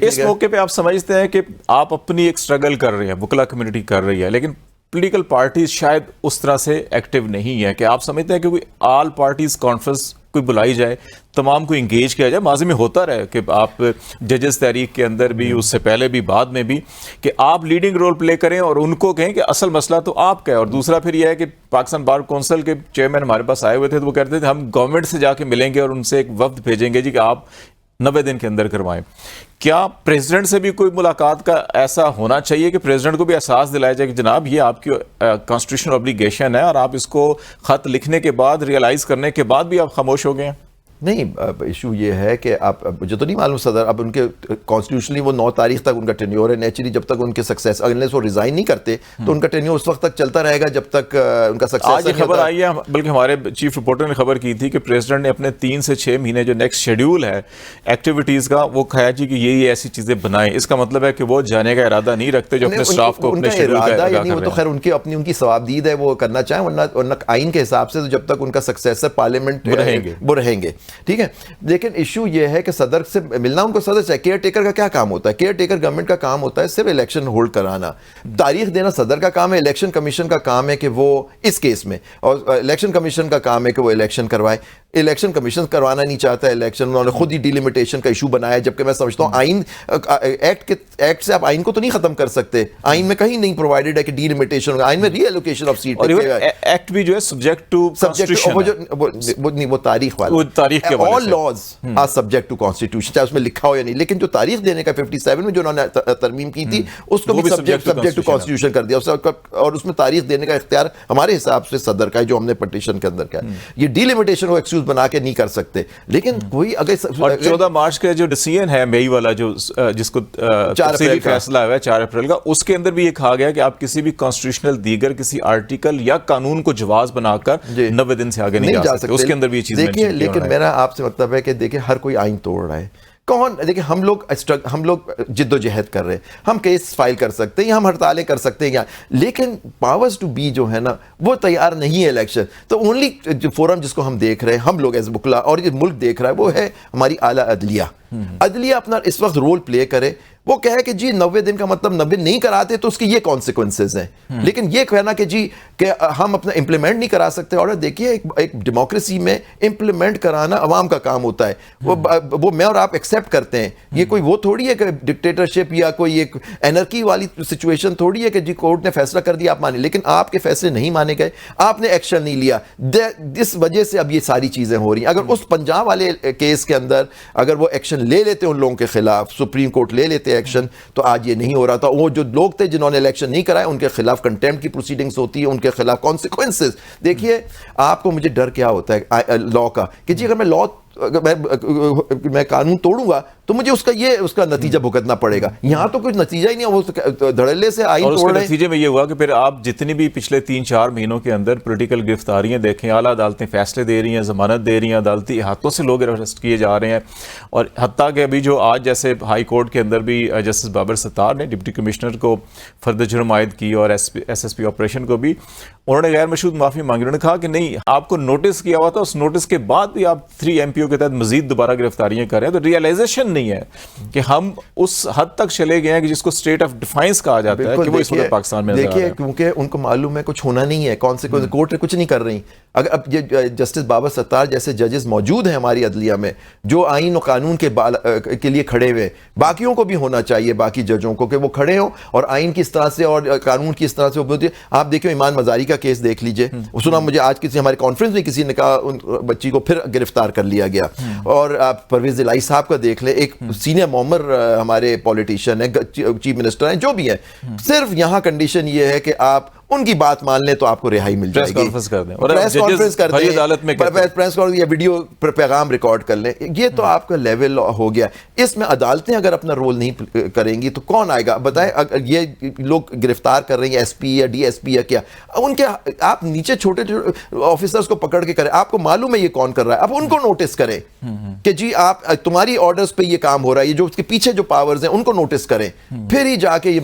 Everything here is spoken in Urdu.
اس موقع پہ آپ سمجھتے ہیں کہ آپ اپنی ایک سٹرگل کر رہے ہیں، وکلا کمیونٹی کر رہی ہے، لیکن پولیٹیکل پارٹیز شاید اس طرح سے ایکٹیو نہیں ہے کہ آپ سمجھتے ہیں کہ کوئی آل پارٹیز کانفرنس کوئی بلائی جائے، تمام کو انگیج کیا جائے؟ ماضی میں ہوتا رہے کہ آپ ججز تحریک کے اندر بھی، اس سے پہلے بھی، بعد میں بھی، کہ آپ لیڈنگ رول پلے کریں اور ان کو کہیں کہ اصل مسئلہ تو آپ کا ہے. اور دوسرا پھر یہ ہے کہ پاکستان بار کونسل کے چیئرمین ہمارے پاس آئے ہوئے تھے تو وہ کہتے تھے ہم گورنمنٹ سے جا کے ملیں گے اور ان سے ایک وفد بھیجیں گے جی کہ آپ 90 دن کے اندر کروائیں. کیا پریزیڈنٹ سے بھی کوئی ملاقات کا ایسا ہونا چاہیے کہ پریزیڈنٹ کو بھی احساس دلایا جائے کہ جناب یہ آپ کی کانسٹیٹیوشنل اوبلیگیشن ہے اور آپ اس کو خط لکھنے کے بعد، ریئلائز کرنے کے بعد بھی آپ خاموش ہو گئے ہیں؟ نہیں، ایشو یہ ہے کہ آپ، مجھے تو نہیں معلوم صدر اب ان کے کانسٹیٹیوشنلی وہ 9 تاریخ تک ان کا ٹینیور ہے، نیچرلی جب تک ان کے سکسیس انلیس وہ ریزائن نہیں کرتے تو ان کا ٹینیور اس وقت تک چلتا رہے گا جب تک ان کا سکسیس. آج یہ خبر آئی ہے، بلکہ ہمارے چیف رپورٹر نے خبر کی تھی کہ پریزیڈنٹ نے اپنے 3 سے 6 مہینے جو نیکسٹ شیڈیول ہے ایکٹیویٹیز کا، وہ کہا جی کہ یہ ایسی چیزیں بنائیں. اس کا مطلب ہے کہ وہ جانے کا ارادہ نہیں رکھتے جو اپنے اسٹاف کو اپنے شیڈیول کا ارادہ یعنی وہ تو خیر ان کی اپنی ثوابدید ہے، وہ کرنا چاہیں، ورنہ آئین کے حساب سے جب تک ان کا سکسیسر پارلیمنٹ وہ رہیں گے. ٹھیک ہے، لیکن ایشو یہ ہے کہ صدر سے ملنا ان کو صدر سے، کیئر ٹیکر کا کیا کام ہوتا ہے؟ کیئر ٹیکر گورنمنٹ کا کام ہوتا ہے صرف الیکشن ہولڈ کرانا، تاریخ دینا صدر کا کام ہے. الیکشن کمیشن کا کام ہے کہ وہ اس کیس میں، اور الیکشن کمیشن کا کام ہے کہ وہ الیکشن کروائے. الیکشن کمیشن کروانا نہیں چاہتا ہے الیکشن، انہوں نے خود ہی ڈیلیمیٹیشن کا ایشو بنایا، جبکہ میں سمجھتا ہوں آئین ایکٹ سے آپ آئین کو تو نہیں ختم کر سکتے. آئین میں کہیں نہیں پرووائڈڈ ہے کہ ڈیلیمیٹیشن ہوگا، آئین میں reallocation of seat. Act بھی جو ہے سبجیکٹ ٹو وہ تاریخ والا، all laws are subject to constitution, چاہے اس میں لکھا ہو یا نہیں. لیکن جو تاریخ دینے کا 57 میں جو انہوں نے ترمیم کی تھی اس کو بھی سبجیکٹ ٹو کانسٹیٹیوشن کر دیا، اور اس میں تاریخ دینے کا اختیار ہمارے حساب سے صدر کا ہے جو ہم نے پٹیشن کے اندر کیا. یہ ڈیلیمیٹیشن کو ایکسکیوز بنا کے نہیں کر سکتے. لیکن کوئی اگر 14 مارچ کا جو ڈیسیژن ہے مئی والا، جو جس کو تفصیلی فیصلہ ہوا ہے 4 اپریل کا، اس کے اندر بھی یہ کہا گیا کہ آپ کسی بھی کانسٹیٹیوشنل دیگر کسی آرٹیکل یا قانون کو جواز بنا کر 90 دن سے آگے نہیں جا سکتے. اس کے اندر بھی یہ چیز دیکھیے، لیکن میرا آپ سے مطلب ہے کہ دیکھیں ہر کوئی آئین توڑ رہا ہے. کون دیکھیں، ہم لوگ جد و جہد کر رہے ہیں، ہم کیس فائل کر سکتے ہیں یا ہم ہڑتالیں کر سکتے ہیں، لیکن پاورز ٹو بی جو ہے نا وہ تیار نہیں ہے الیکشن. تو اونلی فورم جس کو ہم دیکھ رہے ہیں، ہم لوگ ایز بکلا اور یہ ملک دیکھ رہا ہے، وہ ہے ہماری اعلیٰ عدلیہ. عدلیہ اپنا اس وقت رول پلے کرے، وہ کہے کہ جی 90 دن کا مطلب 90 نہیں کراتے تو اس کے یہ کانسیکوینسز ہیں. لیکن یہ کہنا کہ جی کہ ہم اپنا امپلیمنٹ نہیں کرا سکتے، اور دیکھیے ایک ڈیموکریسی میں امپلیمنٹ کرانا عوام کا کام ہوتا ہے. وہ میں اور آپ ایکسیپٹ کرتے ہیں. یہ کوئی وہ تھوڑی ہے کہ ڈکٹیٹرشپ یا کوئی ایک اینرکی والی سچویشن تھوڑی ہے کہ جی کورٹ نے فیصلہ کر دیا آپ مانے، لیکن آپ کے فیصلے نہیں مانے گئے، آپ نے ایکشن نہیں لیا. اس وجہ سے اب یہ ساری چیزیں ہو رہی ہیں. اگر اس پنجاب والے کیس کے اندر اگر وہ ایکشن لے لیتے ان لوگوں کے خلاف، سپریم کورٹ لے لیتے ایکشن، تو آج یہ نہیں ہو رہا تھا. وہ جو لوگ تھے جنہوں نے الیکشن نہیں کرائے، ان کے خلاف کنٹیمپٹ کی پروسیڈنگز ہوتی ہے، ان کے خلاف کانسیکوینسز. دیکھیے آپ کو، مجھے ڈر کیا ہوتا ہے لا کا کہ جی اگر میں قانون توڑوں گا تو مجھے اس کا نتیجہ بھگتنا پڑے گا. یہاں تو کچھ نتیجہ ہی نہیں ہے، وہ دھڑلے سے آئین توڑ رہے ہیں. نتیجے میں یہ ہوا کہ پھر آپ جتنی بھی پچھلے 3-4 مہینوں کے اندر پولیٹیکل گرفتاریاں دیکھیں، اعلیٰ عدالتیں فیصلے دے رہی ہیں، ضمانت دے رہی ہیں، عدالتی احاطوں سے لوگ اریسٹ کیے جا رہے ہیں. اور حتیٰ کہ ابھی جو آج جیسے ہائی کورٹ کے اندر بھی جسٹس بابر ستار نے ڈپٹی کمشنر کو فرد جرم عائد کی، اور ایس ایس پی آپریشن کو بھی انہوں نے غیر مشروط معافی مانگی. انہوں نے کہا کہ نہیں، آپ کو نوٹس کیا ہوا تھا، اس نوٹس کے بعد بھی آپ 3 MPO کے تحت مزید دوبارہ گرفتاریاں کر رہے ہیں. تو ریئلائزیشن نہیں ہے کہ ہم اس حد تک چلے گئے ہیں کہ جس کو اسٹیٹ آف ڈیفائنس کہا جاتا ہے کہ وہ اس وقت پاکستان میں نظر آ رہا ہے. دیکھیے، کیونکہ ان کو معلوم ہے کچھ ہونا نہیں ہے، کانسیکوینس کورٹ کچھ نہیں کر رہی. اگر اب یہ جسٹس بابر ستار جیسے ججز موجود ہیں ہماری عدلیہ میں جو آئین و قانون کے لیے کھڑے ہوئے، باقیوں کو بھی ہونا چاہیے، باقی ججوں کو، کہ وہ کھڑے ہوں اور آئین کی اس طرح سے اور قانون کی اس طرح سے. آپ دیکھیں ایمان مزاری کا کیس دیکھ لیجئے، سنا مجھے آج کسی ہمارے کانفرنس میں کسی نے کہا ان بچی کو پھر گرفتار کر لیا گیا. اور آپ پرویز الہی صاحب کا دیکھ لیں، ایک سینئر معمر ہمارے پولیٹیشین ہیں، چیف منسٹر ہیں، جو بھی ہیں، صرف یہاں کنڈیشن یہ ہے کہ آپ ان کی بات مان لیں تو آپ کو رہائی مل جائے گی. پریس کانفرنس کر دیں، پریس کانفرنس یا ویڈیو پیغام ریکارڈ کر لیں. یہ تو آپ کا لیول ہو گیا. اس میں عدالتیں اگر اپنا رول نہیں کریں گی تو کون آئے گا؟ بتائیں، یہ لوگ گرفتار کر رہے ہیں ایس پی یا ڈی ایس پی یا کیا، ان کے آپ نیچے چھوٹے آفیسرز کو پکڑ کے کریں. آپ کو معلوم ہے یہ کون کر رہا ہے، اب ان کو نوٹس کریں کہ جی آپ تمہاری آرڈرز پہ یہ کام ہو رہا ہے. یہ جو اس کے پیچھے جو پاورز ہیں ان کو نوٹس کریں، پھر ہی جا کے یہ